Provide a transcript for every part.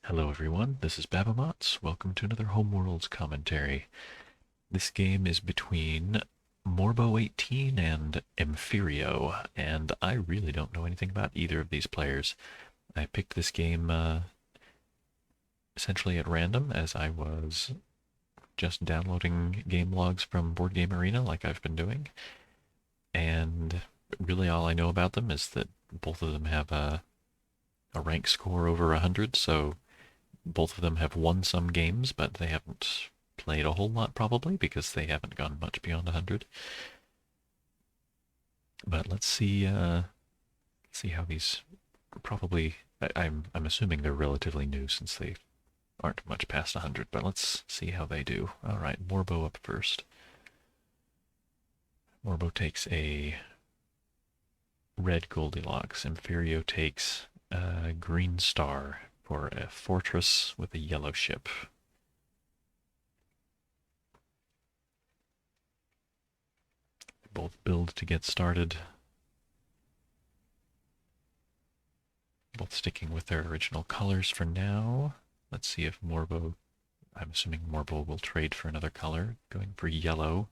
Hello everyone, this is Babamots. Welcome to another Homeworlds commentary. This game is between Morbo18 and Emphyrio, and I really don't know anything about either of these players. I picked this game essentially at random as I was just downloading game logs from Board Game Arena like I've been doing, and really all I know about them is that both of them have a rank score over 100, so both of them have won some games, but they haven't played a whole lot probably because they haven't gone much beyond 100. But let's see how these probably I'm assuming they're relatively new since they aren't much past 100, but let's see how they do. All right, Morbo up first. Morbo takes a red Goldilocks. Emphyrio takes a green star for a fortress with a yellow ship. Both build to get started. Both sticking with their original colors for now. Let's see if Morbo, I'm assuming Morbo will trade for another color, going for yellow.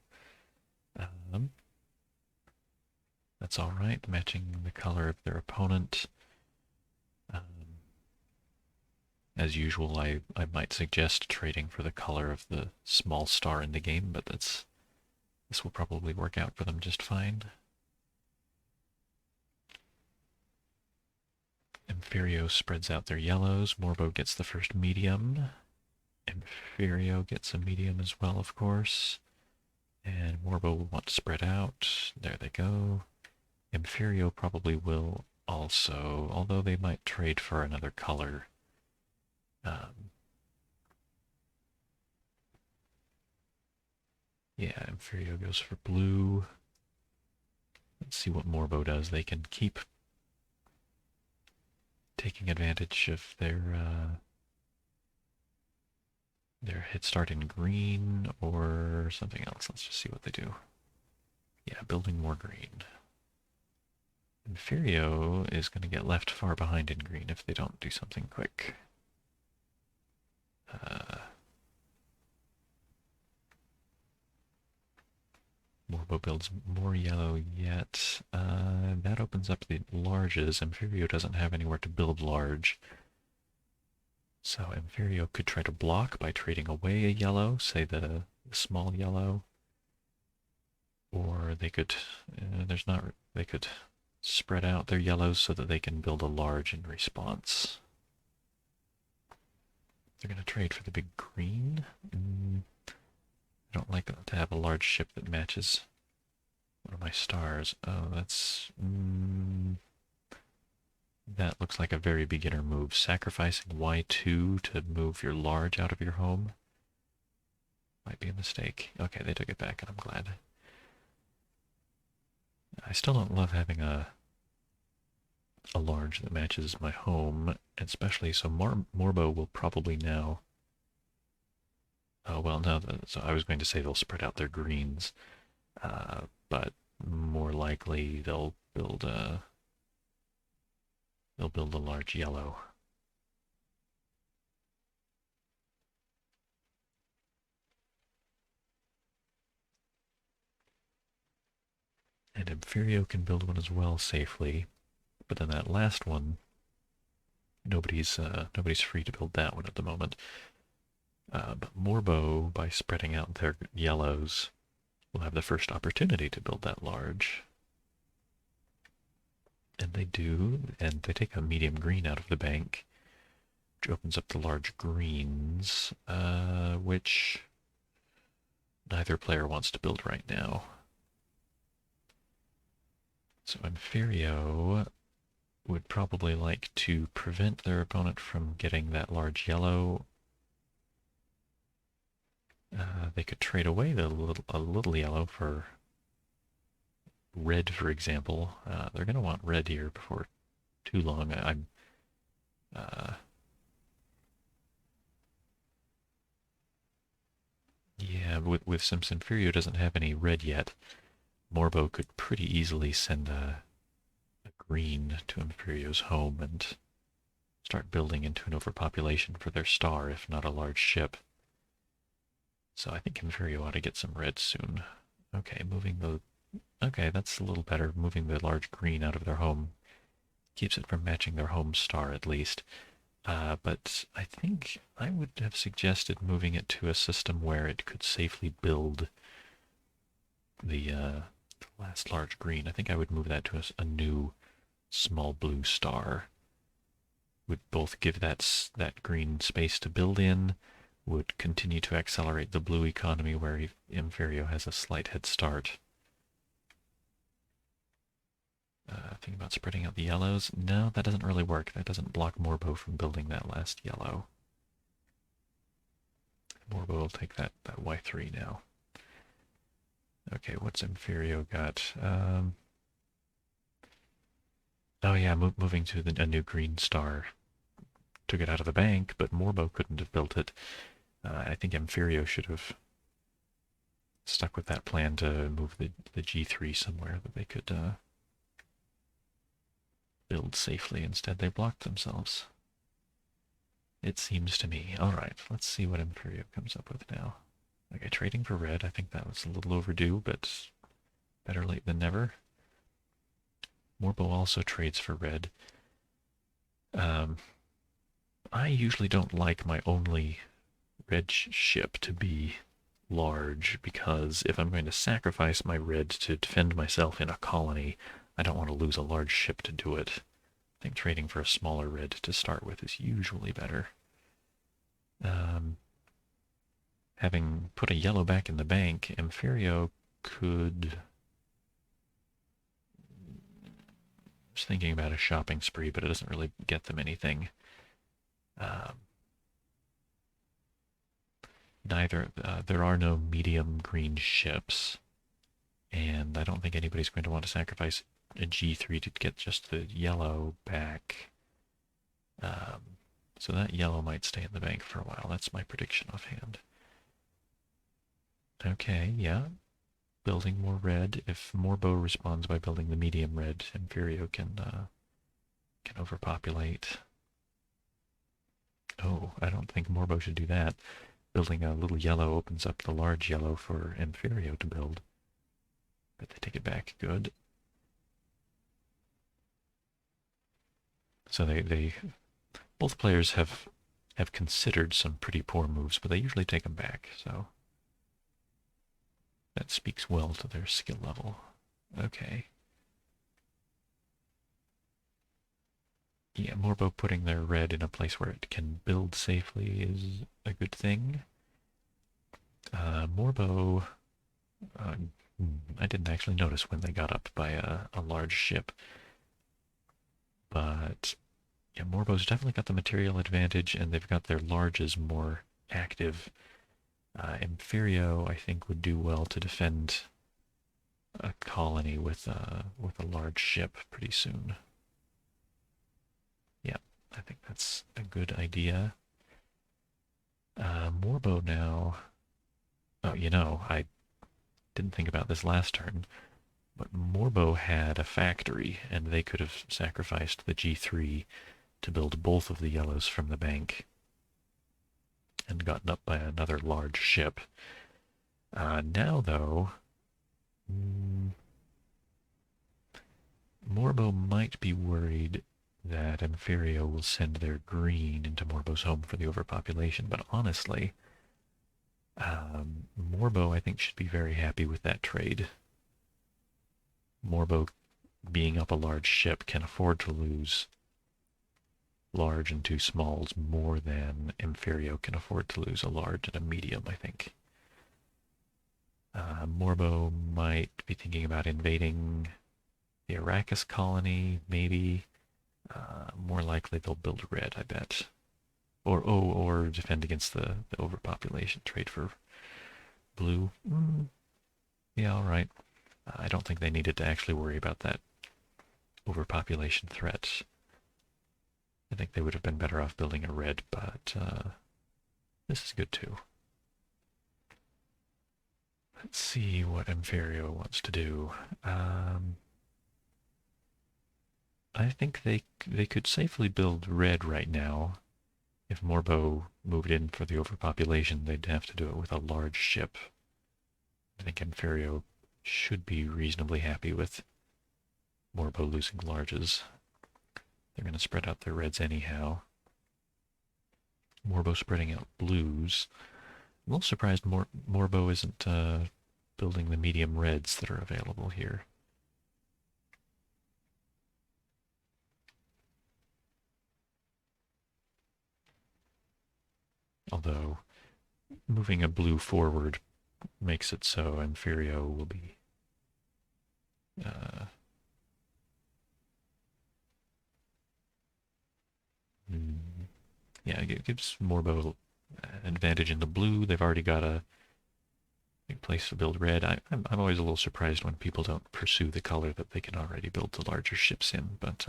That's all right, matching the color of their opponent. As usual, I might suggest trading for the color of the small star in the game, but this will probably work out for them just fine. Emphyrio spreads out their yellows. Morbo gets the first medium. Emphyrio gets a medium as well, of course. And Morbo will want to spread out. There they go. Emphyrio probably will also, although they might trade for another color. Yeah, Emphyrio goes for blue. Let's see what Morbo does. They can keep taking advantage of their head start in green or something else. Let's just see what they do. Yeah, building more green. Emphyrio is going to get left far behind in green if they don't do something quick. Morbo builds more yellow yet. That opens up the larges. Emphyrio doesn't have anywhere to build large. So Emphyrio could try to block by trading away a yellow, say the small yellow. Or they could, they could spread out their yellows so that they can build a large in response. They're going to trade for the big green. I don't like to have a large ship that matches one of my stars. Oh, that looks like a very beginner move. Sacrificing Y2 to move your large out of your home might be a mistake. Okay, they took it back, and I'm glad. I still don't love having a large that matches my home, especially so Morbo will probably now. Oh well, no. So I was going to say they'll spread out their greens, but more likely they'll build a large yellow. And Emphyrio can build one as well safely, but then that last one, nobody's free to build that one at the moment. But Morbo, by spreading out their yellows, will have the first opportunity to build that large. And they do, and they take a medium green out of the bank, which opens up the large greens, which neither player wants to build right now. So Emphyrio would probably like to prevent their opponent from getting that large yellow. They could trade away a little yellow for red, for example. They're going to want red here before too long. Yeah, with since Emphyrio doesn't have any red yet, Morbo could pretty easily send a green to Empyrio's home and start building into an overpopulation for their star, if not a large ship. So I think Emphyrio ought to get some red soon. Okay, okay, that's a little better. Moving the large green out of their home keeps it from matching their home star at least. But I think I would have suggested moving it to a system where it could safely build the last large green. I think I would move that to a new small blue star. Would both give that green space to build in, would continue to accelerate the blue economy where Emphyrio has a slight head start. Think about spreading out the yellows. No, that doesn't really work. That doesn't block Morbo from building that last yellow. Morbo will take that Y3 now. Okay, what's Emphyrio got? Oh yeah, moving to a new green star. Took it out of the bank, but Morbo couldn't have built it. I think Emphyrio should have stuck with that plan to move the G3 somewhere that they could build safely. Instead, they blocked themselves. It seems to me. Alright, let's see what Emphyrio comes up with now. Okay, trading for red. I think that was a little overdue, but better late than never. Morbo also trades for red. I usually don't like my only red ship to be large, because if I'm going to sacrifice my red to defend myself in a colony, I don't want to lose a large ship to do it. I think trading for a smaller red to start with is usually better. Having put a yellow back in the bank, Emphyrio could... I was thinking about a shopping spree, but it doesn't really get them anything. There are no medium green ships, and I don't think anybody's going to want to sacrifice a G3 to get just the yellow back. So that yellow might stay in the bank for a while. That's my prediction offhand. Okay, yeah. Building more red. If Morbo responds by building the medium red, Emphyrio can overpopulate. Oh, I don't think Morbo should do that. Building a little yellow opens up the large yellow for Emphyrio to build. But they take it back. Good. So they both players have considered some pretty poor moves, but they usually take them back, so that speaks well to their skill level. Okay. Yeah, Morbo putting their red in a place where it can build safely is a good thing. Morbo, I didn't actually notice when they got up by a large ship, but yeah, Morbo's definitely got the material advantage, and they've got their larges more active. Emphyrio, I think, would do well to defend a colony with a large ship pretty soon. Yeah, I think that's a good idea. Morbo now. Oh, I didn't think about this last turn, but Morbo had a factory, and they could have sacrificed the G3 to build both of the yellows from the bank and gotten up by another large ship. Now, though, Morbo might be worried that Emphyrio will send their green into Morbo's home for the overpopulation, but honestly, Morbo, I think, should be very happy with that trade. Morbo, being up a large ship, can afford to lose large and two smalls more than Emphyrio can afford to lose a large and a medium, I think. Morbo might be thinking about invading the Arrakis colony, maybe. More likely they'll build red, I bet. Or defend against the overpopulation, trade for blue. Yeah, alright. I don't think they needed to actually worry about that overpopulation threat. I think they would have been better off building a red, but this is good too. Let's see what Emphyrio wants to do. I think they could safely build red right now. If Morbo moved in for the overpopulation, they'd have to do it with a large ship. I think Emphyrio should be reasonably happy with Morbo losing larges. They're going to spread out their reds anyhow. Morbo spreading out blues. I'm a little surprised Morbo isn't building the medium reds that are available here. Although, moving a blue forward makes it so Emphyrio will be yeah, it gives Morbo an advantage in the blue. They've already got a big place to build red. I'm always a little surprised when people don't pursue the color that they can already build the larger ships in, but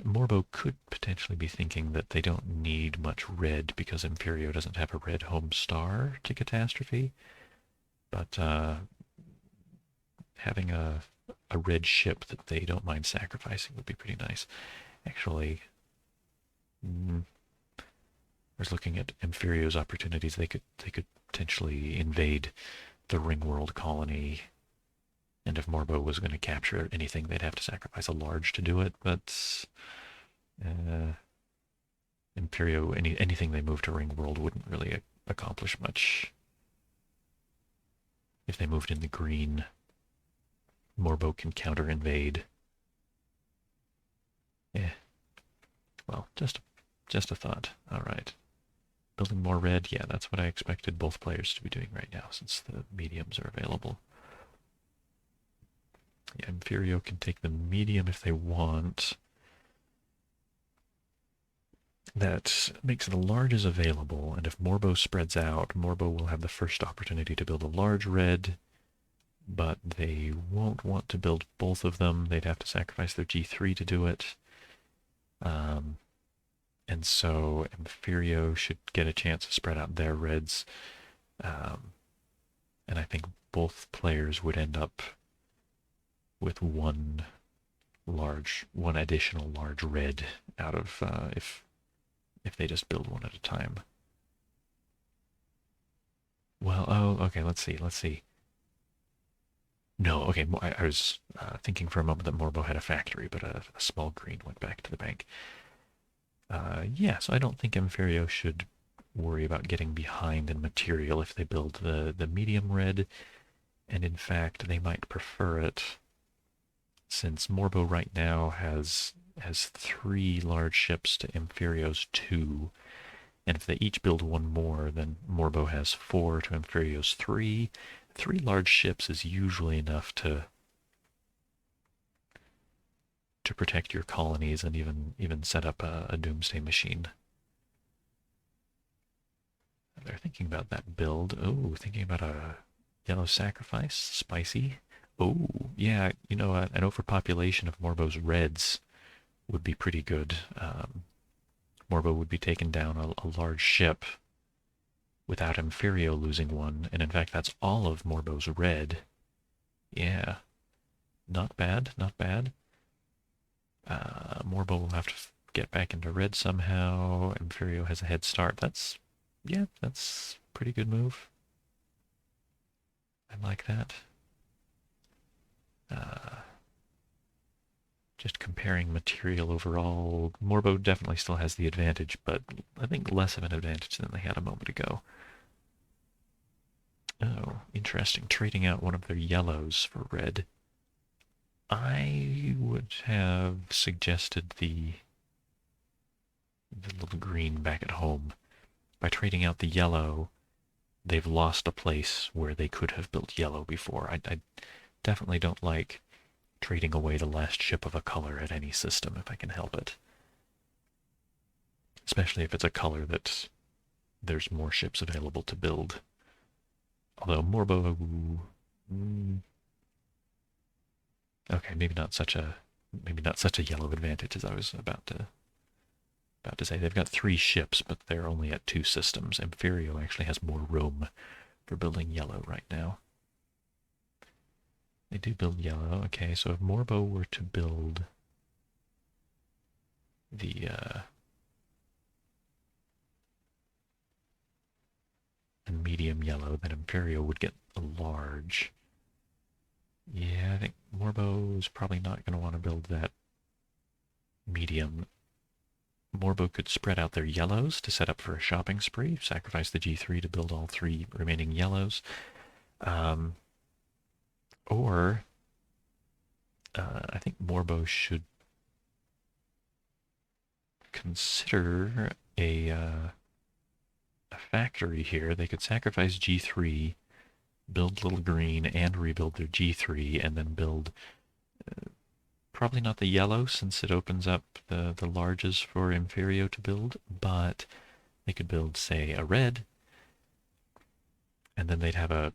Morbo could potentially be thinking that they don't need much red because Emphyrio doesn't have a red home star to Catastrophe. But having a red ship that they don't mind sacrificing would be pretty nice. Actually, I was looking at Empyrio's opportunities. They could potentially invade the Ringworld colony, and if Morbo was going to capture anything, they'd have to sacrifice a large to do it. But Emphyrio, anything they move to Ringworld wouldn't really accomplish much. If they moved in the green, Morbo can counter-invade. Yeah. Well, just a thought. All right. Building more red, yeah, that's what I expected both players to be doing right now, since the mediums are available. Yeah, Emphyrio can take the medium if they want. That makes the larges available, and if Morbo spreads out, Morbo will have the first opportunity to build a large red, but they won't want to build both of them. They'd have to sacrifice their G3 to do it. And so Emphyrio should get a chance to spread out their reds. And I think both players would end up with one additional large red out of if they just build one at a time. Well, oh, okay, let's see. No, okay, I was thinking for a moment that Morbo had a factory, but a small green went back to the bank. Yeah, so I don't think Emphyrio should worry about getting behind in material if they build the medium red, and in fact, they might prefer it, since Morbo right now has 3 large ships to Empyrio's 2, and if they each build one more, then Morbo has 4 to Empyrio's 3. 3 large ships is usually enough to protect your colonies and even set up a doomsday machine. They're thinking about that build. Oh, thinking about a yellow sacrifice, spicy. Oh, yeah, you know, an overpopulation of Morbo's reds would be pretty good. Morbo would be taking down a large ship without Emphyrio losing one, and in fact that's all of Morbo's red. Yeah, not bad, not bad. Morbo will have to get back into red somehow. Emphyrio has a head start. That's a pretty good move. I like that. Just comparing material overall, Morbo definitely still has the advantage, but I think less of an advantage than they had a moment ago. Oh, interesting. Trading out one of their yellows for red. I would have suggested the little green back at home. By trading out the yellow, they've lost a place where they could have built yellow before. I definitely don't like trading away the last ship of a color at any system if I can help it. Especially if it's a color that there's more ships available to build. Although Morbo... Okay, maybe not such a yellow advantage as I was about to say. They've got 3 ships, but they're only at 2 systems. Emphyrio actually has more room for building yellow right now. They do build yellow. Okay, so if Morbo were to build the medium yellow, then Emphyrio would get a large. Yeah, I think Morbo is probably not going to want to build that medium. Morbo could spread out their yellows to set up for a shopping spree, sacrifice the G3 to build all 3 remaining yellows. Or I think Morbo should consider a factory here. They could sacrifice G3, build little green, and rebuild their G3, and then build probably not the yellow since it opens up the larges for Emphyrio to build, but they could build, say, a red, and then they'd have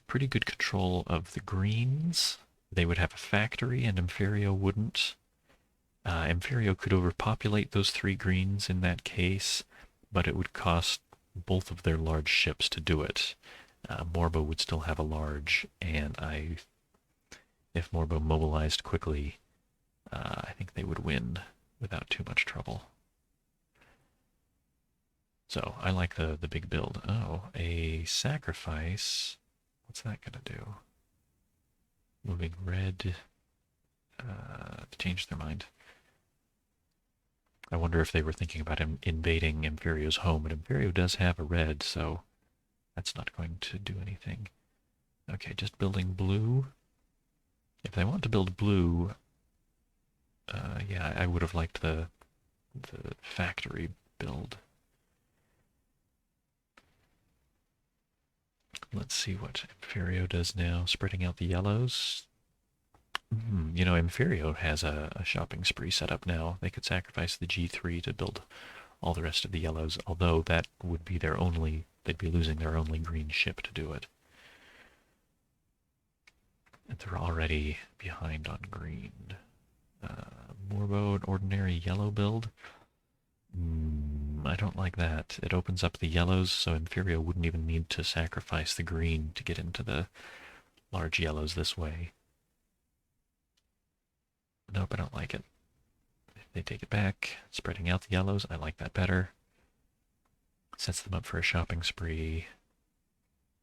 pretty good control of the greens. They would have a factory, and Emphyrio wouldn't. Emphyrio could overpopulate those 3 greens in that case, but it would cost both of their large ships to do it. Morbo would still have a large, and if Morbo mobilized quickly, I think they would win without too much trouble. So I like the big build. Oh, a sacrifice. What's that gonna do? Moving red to change their mind. I wonder if they were thinking about invading Empyrio's home, but Emphyrio does have a red, so that's not going to do anything. Okay, just building blue. If they want to build blue, yeah, I would have liked the factory build. Let's see what Emphyrio does now. Spreading out the yellows. You know, Emphyrio has a shopping spree set up now. They could sacrifice the G3 to build all the rest of the yellows, although that would be their only, they'd be losing their only green ship to do it. And they're already behind on green. Morbo, an ordinary yellow build. I don't like that. It opens up the yellows, so Emphyrio wouldn't even need to sacrifice the green to get into the large yellows this way. Nope, I don't like it. They take it back, spreading out the yellows. I like that better. Sets them up for a shopping spree.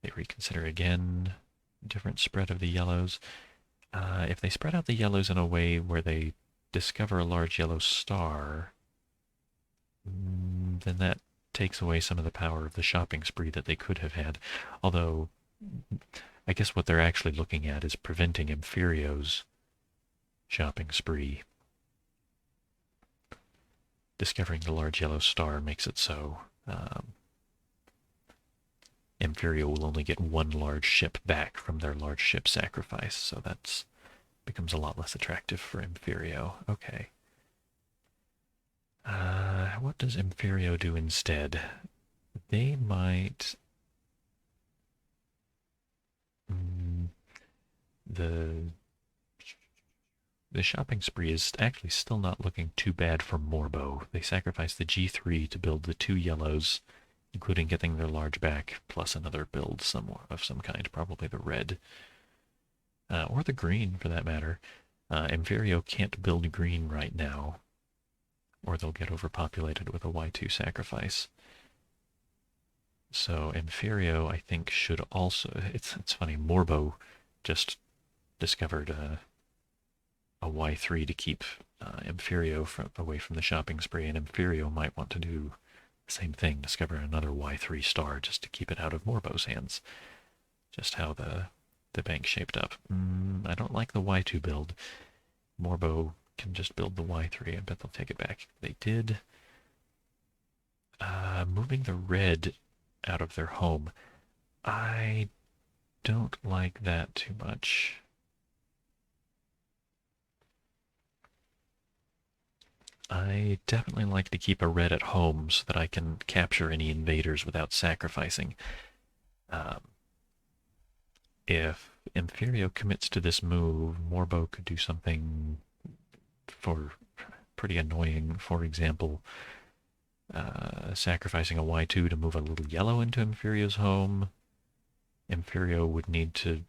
They reconsider again. Different spread of the yellows. If they spread out the yellows in a way where they discover a large yellow star, then that takes away some of the power of the shopping spree that they could have had. Although, I guess what they're actually looking at is preventing Empyrio's shopping spree. Discovering the large yellow star makes it so Emphyrio will only get 1 large ship back from their large ship sacrifice, so that becomes a lot less attractive for Emphyrio. Okay. What does Emphyrio do instead? They might... The shopping spree is actually still not looking too bad for Morbo. They sacrifice the G3 to build the 2 yellows, including getting their large back, plus another build of some kind, probably the red. Or the green, for that matter. Emphyrio can't build green right now, or they'll get overpopulated with a Y2 sacrifice. So Emphyrio, I think, should also... It's funny, Morbo just discovered a Y3 to keep Emphyrio away from the shopping spree, and Emphyrio might want to do the same thing, discover another Y3 star just to keep it out of Morbo's hands. Just how the bank shaped up. I don't like the Y2 build. Morbo can just build the Y3. I bet they'll take it back. They did. Moving the red out of their home. I don't like that too much. I definitely like to keep a red at home so that I can capture any invaders without sacrificing. If Emphyrio commits to this move, Morbo could do something pretty annoying. For example, sacrificing a Y2 to move a little yellow into Empyrio's home. Emphyrio would need to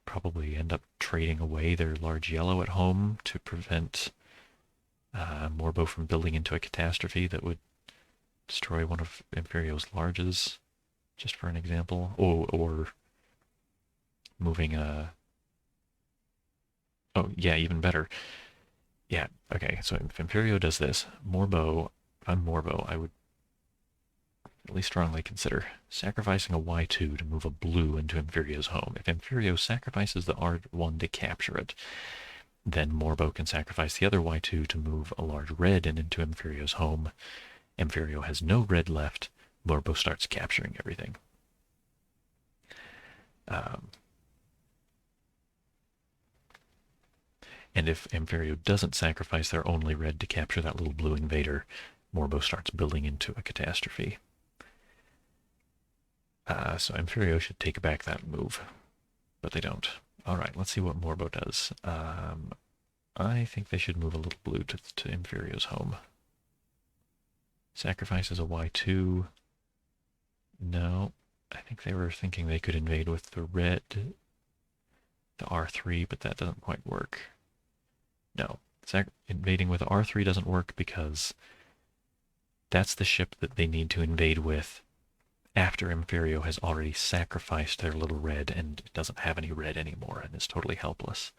probably end up trading away their large yellow at home to prevent Morbo from building into a catastrophe that would destroy one of Empyrio's larges, just for an example. Or moving a... Oh, yeah, even better. Yeah, okay, so if Emphyrio does this, Morbo, if I'm Morbo, I would at least strongly consider sacrificing a Y2 to move a blue into Empyrio's home. If Emphyrio sacrifices the R1 to capture it, then Morbo can sacrifice the other Y2 to move a large red into Empyrio's home. Emphyrio has no red left. Morbo starts capturing everything. And if Emphyrio doesn't sacrifice their only red to capture that little blue invader, Morbo starts building into a catastrophe. So Emphyrio should take back that move, but they don't. All right, let's see what Morbo does. I think they should move a little blue to Empyrio's home. Sacrifices a Y2. No, I think they were thinking they could invade with the red, the R3, but that doesn't quite work. No, invading with R3 doesn't work because that's the ship that they need to invade with after Emphyrio has already sacrificed their little red and doesn't have any red anymore and is totally helpless.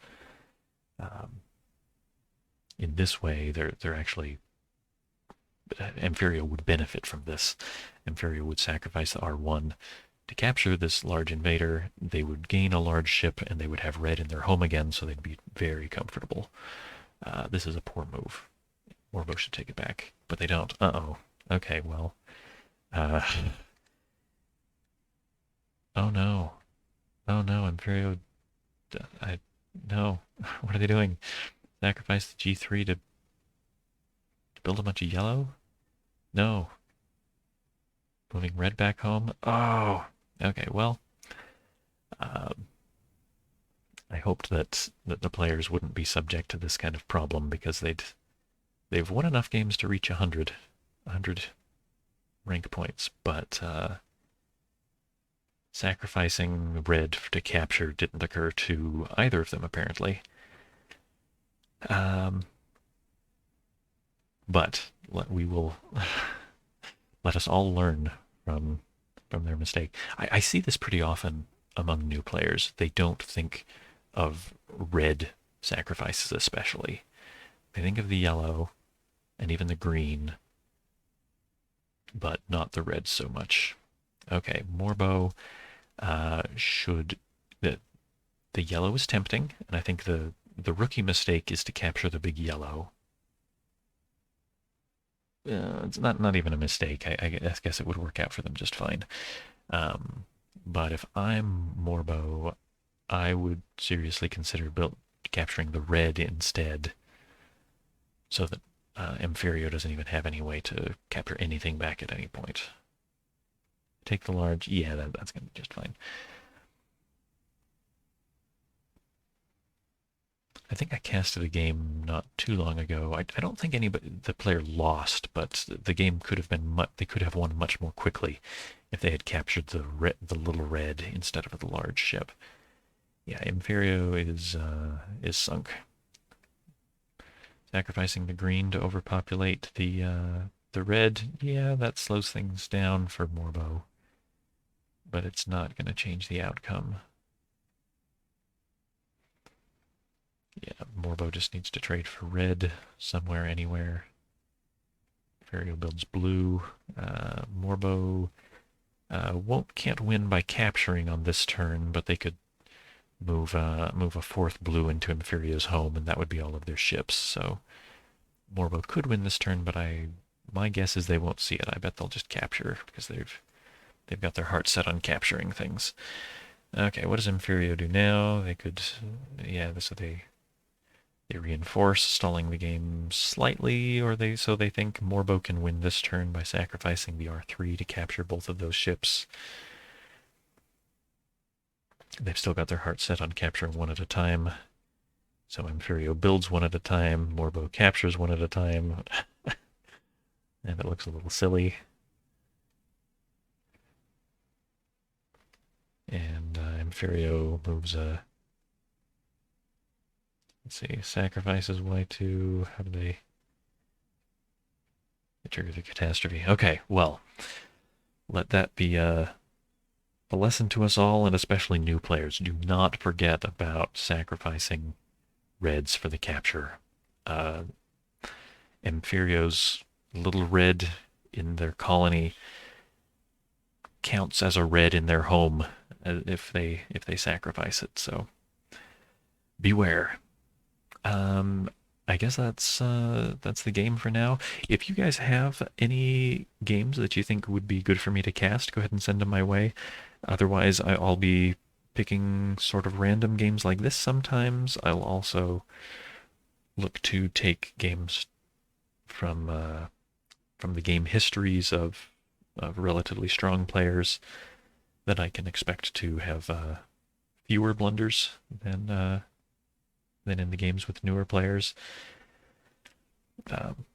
In this way, they're actually... Emphyrio would benefit from this. Emphyrio would sacrifice the R1 to capture this large invader. They would gain a large ship and they would have red in their home again, so they'd be very comfortable. This is a poor move. Morbo should take it back, but they don't. Uh-oh. Okay, well. Oh no. Oh no, Emphyrio... No. What are they doing? Sacrifice the G3 to build a bunch of yellow? No. Moving red back home? Oh! Okay, well... I hoped that the players wouldn't be subject to this kind of problem because they've won enough games to reach 100 rank points, but sacrificing red to capture didn't occur to either of them, apparently. But we will let us all learn from their mistake. I see this pretty often among new players. They don't think of red sacrifices especially. They think of the yellow and even the green, but not the red so much. Okay, Morbo should... The yellow is tempting, and I think the rookie mistake is to capture the big yellow. It's not even a mistake. I guess it would work out for them just fine. But if I'm Morbo, I would seriously consider capturing the red instead, so that Emphyrio doesn't even have any way to capture anything back at any point. Take the large. Yeah, that's going to be just fine. I think I casted a game not too long ago. I don't think the player lost, but the game could have been they could have won much more quickly if they had captured the little red instead of the large ship. Yeah, Emphyrio is sunk. Sacrificing the green to overpopulate the red, yeah, that slows things down for Morbo, but it's not going to change the outcome. Yeah, Morbo just needs to trade for red somewhere, anywhere. Emphyrio builds blue. Morbo can't win by capturing on this turn, but they could move a fourth blue into Empyrio's home, and that would be all of their ships. So Morbo could win this turn, but my guess is they won't see it. I bet they'll just capture because they've got their heart set on capturing things. Okay, what does Emphyrio do now? They could, yeah, so they reinforce, stalling the game slightly, or they think Morbo can win this turn by sacrificing the R3 to capture both of those ships. They've still got their heart set on capturing one at a time. So Emphyrio builds one at a time, Morbo captures one at a time. And it looks a little silly. And Emphyrio moves a Let's see. Sacrifices Y2. How do they trigger the catastrophe? Okay, well, let that be a lesson to us all, and especially new players. Do not forget about sacrificing reds for the capture. Uh, Emphyrio's little red in their colony counts as a red in their home if they sacrifice it. So beware. Um, I guess that's the game for now. If you guys have any games that you think would be good for me to cast, go ahead and send them my way. Otherwise, I'll be picking sort of random games like this sometimes. I'll also look to take games from the game histories of relatively strong players that I can expect to have fewer blunders than in the games with newer players. Um,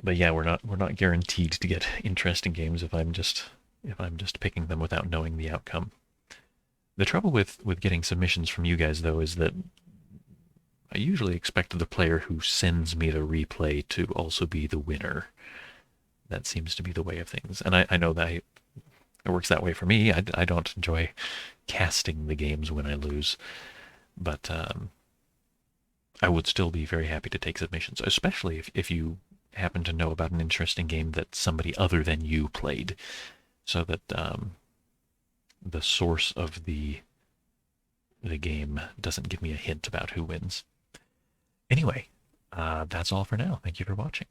but yeah, we're not guaranteed to get interesting games if I'm just picking them without knowing the outcome. The trouble with getting submissions from you guys though is that I usually expect the player who sends me the replay to also be the winner. That seems to be the way of things, and I know that it works that way for me. I don't enjoy casting the games when I lose, but I would still be very happy to take submissions, especially if you happen to know about an interesting game that somebody other than you played, so that the source of the game doesn't give me a hint about who wins. Anyway, that's all for now. Thank you for watching.